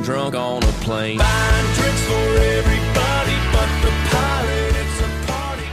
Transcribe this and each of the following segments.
drunk on a plane. Buying drinks for everybody but the pilot. It's a party.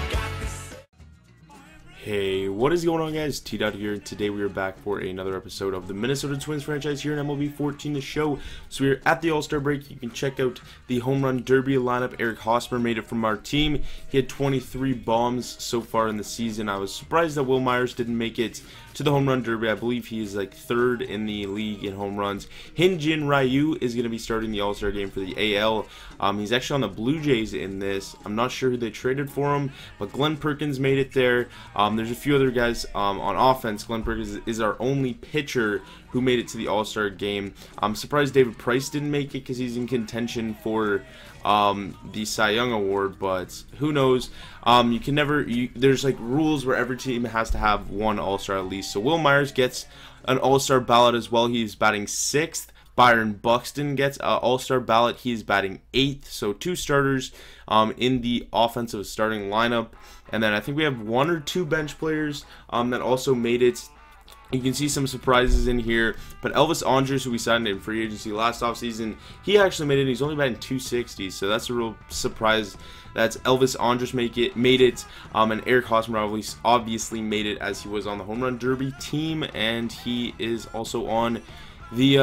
Hey, what is going on, guys? T-Dot here. Today we are back for another episode of the Minnesota Twins franchise here in MLB 14, the show. So we're at the All-Star break. You can check out the home run derby lineup. Eric Hosmer made it from our team. He had 23 bombs so far in the season. I was surprised that Will Myers didn't make it to the home run derby. I believe he is like third in the league in home runs. Hyun-Jin Ryu is going to be starting the All-Star game for the AL. He's actually on the Blue Jays in this. I'm not sure who they traded for him, but Glenn Perkins made it there. There's a few other guys on offense. Glenn Perkins is our only pitcher who made it to the All-Star game. I'm surprised David Price didn't make it because he's in contention for the Cy Young Award, but who knows. You can never, there's like rules where every team has to have one All-Star at least. So Will Myers gets an All-Star ballot as well. He's batting 6th. Byron Buxton gets an All-Star ballot. He's batting 8th. So 2 starters in the offensive starting lineup. And then I think we have 1 or 2 bench players that also made it. You can see some surprises in here, but Elvis Andrus, who we signed in free agency last offseason, he actually made it. He's only batting 260, so that's a real surprise. That's Elvis Andrus made it, and Eric Hosmer obviously made it as he was on the home run derby team, and he is also on the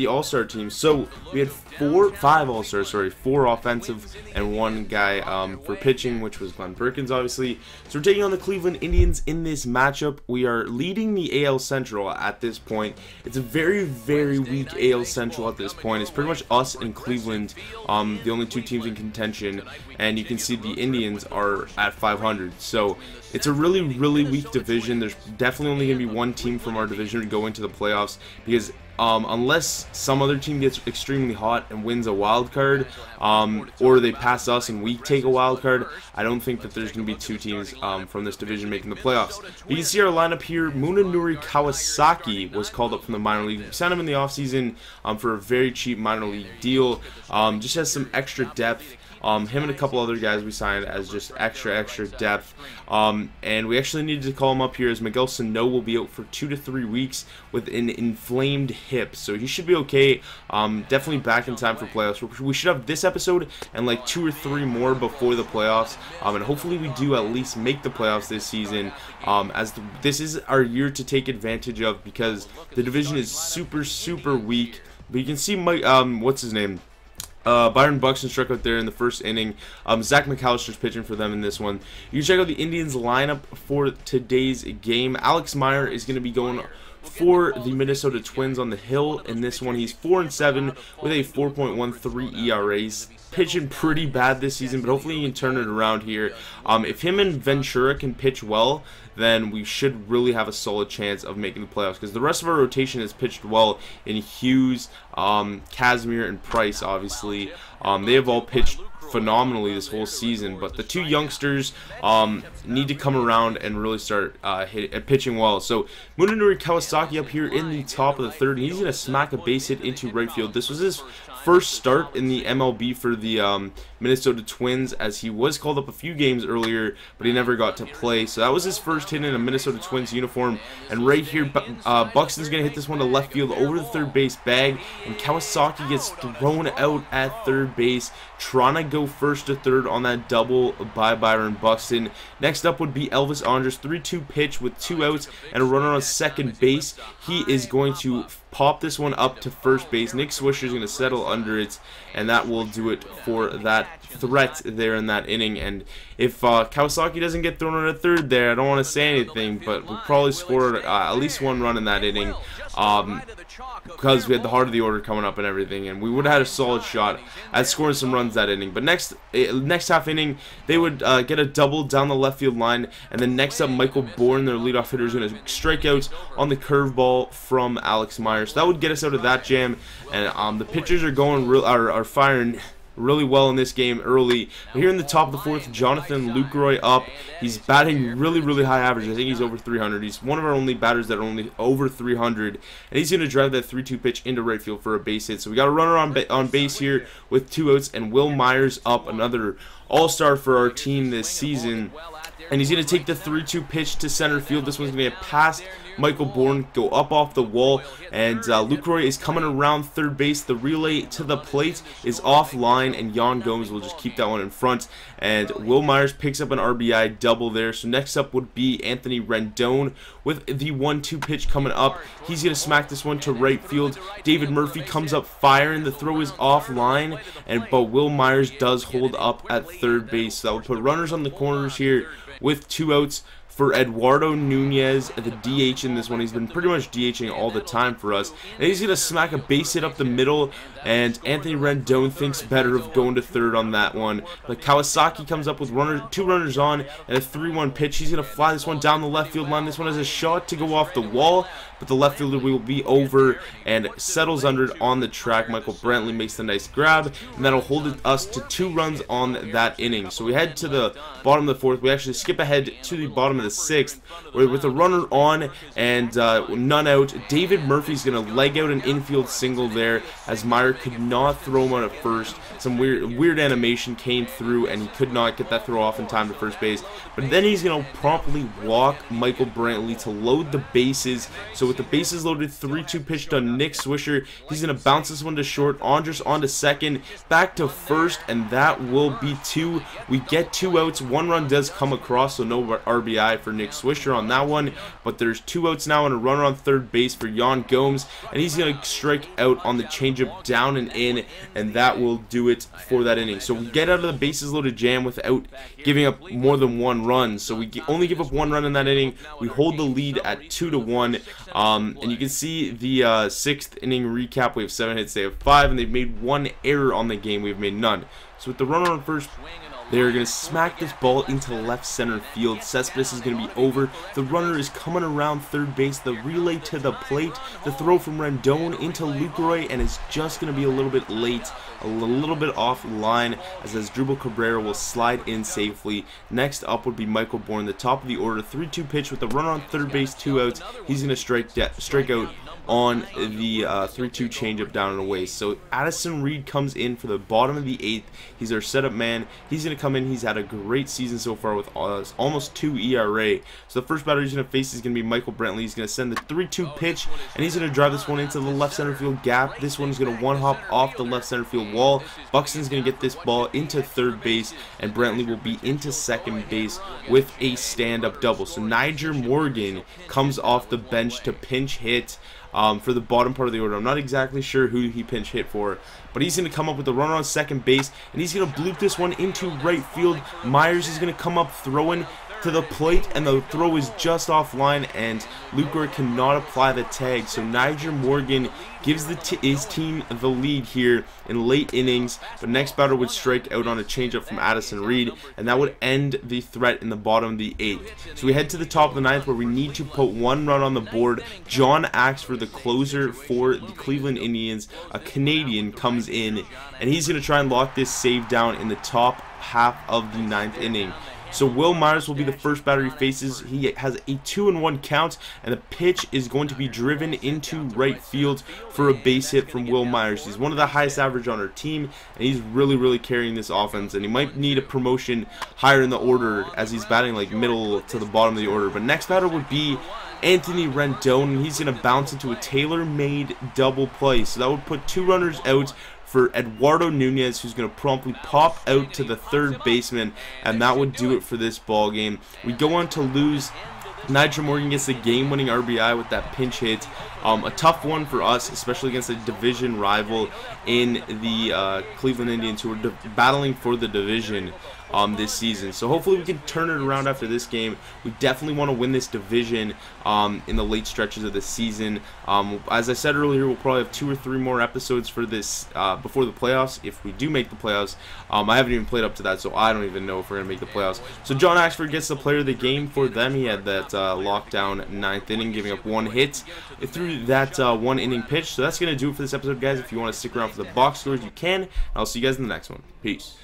All-Star team. So we had 5 All-Stars, sorry, 4 offensive and 1 guy for pitching, which was Glenn Perkins, obviously. So we're taking on the Cleveland Indians in this matchup. We are leading the AL Central at this point. It's a very, very weak AL Central at this point. It's pretty much us and Cleveland, the only 2 teams in contention, and you can see the Indians are at 500. So it's a really, really weak division. There's definitely only going to be 1 team from our division to go into the playoffs, because unless some other team gets extremely hot and wins a wild card, or they pass us and we take a wild card, I don't think that there's going to be 2 teams from this division making the playoffs. You can see our lineup here. Munenori Kawasaki was called up from the minor league. We signed him in the offseason for a very cheap minor league deal. Just has some extra depth. Him and a couple other guys we signed as just extra depth. And we actually needed to call him up here as Miguel Sano will be out for 2 to 3 weeks with an inflamed hip. So he should be okay. Definitely back in time for playoffs. We should have this episode and like 2 or 3 more before the playoffs. And hopefully we do at least make the playoffs this season. This is our year to take advantage of, because the division is super weak. But you can see what's his name? Byron Buxton struck out there in the first inning. Zach McAllister's pitching for them in this one. You can check out the Indians lineup for today's game. Alex Meyer is going to be going for the Minnesota Twins on the hill in this one. He's 4-7 with a 4.13 ERA. Pitching pretty bad this season, but hopefully he can turn it around here. If him and Ventura can pitch well, then we should really have a solid chance of making the playoffs, because the rest of our rotation has pitched well in Hughes, Casimir, and Price, obviously. They have all pitched phenomenally this whole season, but the 2 youngsters need to come around and really start pitching well. So Munenori Kawasaki up here in the top of the 3rd, and he's going to smack a base hit into right field. This was his first start in the MLB for the Minnesota Twins, as he was called up a few games earlier, but he never got to play. So that was his first hit in a Minnesota Twins uniform. And right here, Buxton's going to hit this one to left field over the 3rd base bag, and Kawasaki gets thrown out at 3rd base, trying to go first to 3rd on that double by Byron Buxton. Next up would be Elvis Andrus, 3-2 pitch with 2 outs and a runner on 2nd base. He is going to pop this one up to 1st base. Nick Swisher is going to settle under it, and that will do it for that threat there in that inning. And if Kawasaki doesn't get thrown out at 3rd there, I don't want to say anything, but we'll probably score at least 1 run in that inning, because we had the heart of the order coming up and everything, and we would have had a solid shot at scoring some runs that inning. But next half inning, they would get a double down the left field line, and then next up, Michael Bourne, their leadoff hitter, is going to strike out on the curveball from Alex Meyer. So that would get us out of that jam, and the pitchers are firing really well in this game early. But here in the top of the 4th, Jonathan Lucroy up. He's batting really high average. I think he's over 300. He's one of our only batters that are only over 300, and he's going to drive that 3-2 pitch into right field for a base hit. So we got a runner on base here with 2 outs, and Will Myers up, another all-star for our team this season. And he's going to take the 3-2 pitch to center field. This one's going to get past Michael Bourne go up off the wall, and Lucroy is coming around third base. The relay to the plate is offline, and Yan Gomes will just keep that one in front, and Will Myers picks up an RBI double there. So next up would be Anthony Rendon with the 1-2 pitch coming up. He's going to smack this one to right field. David Murphy comes up firing. The throw is offline, but Will Myers does hold up at third base. So that would put runners on the corners here with 2 outs for Eduardo Nunez, the DH in this one. He's been pretty much DHing all the time for us. And he's going to smack a base hit up the middle, and Anthony Rendon thinks better of going to third on that one. But Kawasaki comes up with 2 runners on and a 3-1 pitch. He's going to fly this one down the left field line. This one has a shot to go off the wall, but the left fielder will be over and settles under it on the track. Michael Brantley makes the nice grab, and that'll hold us to 2 runs on that inning. So we head to the bottom of the 4th. We actually skip ahead to the bottom of the 6th, with a runner on and none out. David Murphy's going to leg out an infield single there, as Meyer could not throw him out at first. Some weird animation came through, and he could not get that throw off in time to first base. But then he's going to promptly walk Michael Brantley to load the bases. So with the bases loaded, 3-2 pitch to Nick Swisher. He's going to bounce this one to short. Andres on to second, back to first, and that will be 2. We get 2 outs. 1 run does come across, so no RBI for Nick Swisher on that one. But there's 2 outs now and a runner on third base for Yan Gomes, and he's going to strike out on the changeup down and in, and that will do it for that inning. So we get out of the bases loaded jam without giving up more than 1 run. So we only give up 1 run in that inning. We hold the lead at 2-1. And you can see the 6th inning recap. We have 7 hits, they have 5, and they've made 1 error on the game. We've made none. So with the runner on first, they're going to smack this ball into left center field. Cespedes is going to be over. The runner is coming around third base. The relay to the plate. The throw from Rendon into Lucroy, and it's just going to be a little bit late, a little bit off line, as Asdrubal Cabrera will slide in safely. Next up would be Michael Bourne, the top of the order. 3-2 pitch with the runner on third base, 2 outs. He's going to strike out on the 3-2 changeup down and away. So Addison Reed comes in for the bottom of the 8th. He's our setup man. He's going to come in. He's had a great season so far with almost 2 ERA. So the first batter he's going to face is going to be Michael Brantley. He's going to send the 3-2 pitch, and he's going to drive this one into the left center field gap. This one's going to one-hop off the left center field wall. Buxton's going to get this ball into third base, and Brantley will be into second base with a stand-up double. So Niger Morgan comes off the bench to pinch hit for the bottom part of the order. I'm not exactly sure who he pinch hit for, but he's going to come up with the runner on second base, and he's going to bloop this one into right field. Myers is going to come up throwing to the plate, and the throw is just offline, and Lucroy cannot apply the tag. So Niger Morgan gives his team the lead here in late innings, but next batter would strike out on a changeup from Addison Reed, and that would end the threat in the bottom of the 8th. So we head to the top of the 9th, where we need to put 1 run on the board. John Axford, the closer for the Cleveland Indians, a Canadian, comes in, and he's going to try and lock this save down in the top half of the 9th inning. So Will Myers will be the first batter he faces. He has a 2-1 count, and the pitch is going to be driven into right field for a base hit from Will Myers. He's one of the highest average on our team, and he's really carrying this offense, and he might need a promotion higher in the order, as he's batting like middle to the bottom of the order. But next batter would be Anthony Rendon, and he's going to bounce into a tailor-made double play. So that would put 2 runners out for Eduardo Nunez, who's going to promptly pop out to the third baseman, and that would do it for this ball game. We go on to lose. Niger Morgan gets the game-winning RBI with that pinch hit. A tough one for us, especially against a division rival in the Cleveland Indians, who are battling for the division this season. So hopefully we can turn it around after this game. We definitely want to win this division in the late stretches of the season. As I said earlier, we'll probably have 2 or 3 more episodes for this before the playoffs, if we do make the playoffs. I haven't even played up to that, so I don't even know if we're going to make the playoffs. So John Axford gets the player of the game for them. He had that lockdown 9th inning, giving up 1 hit through that 1 inning pitch. So that's going to do it for this episode, guys. If you want to stick around for the box scores, you can. I'll see you guys in the next one. Peace.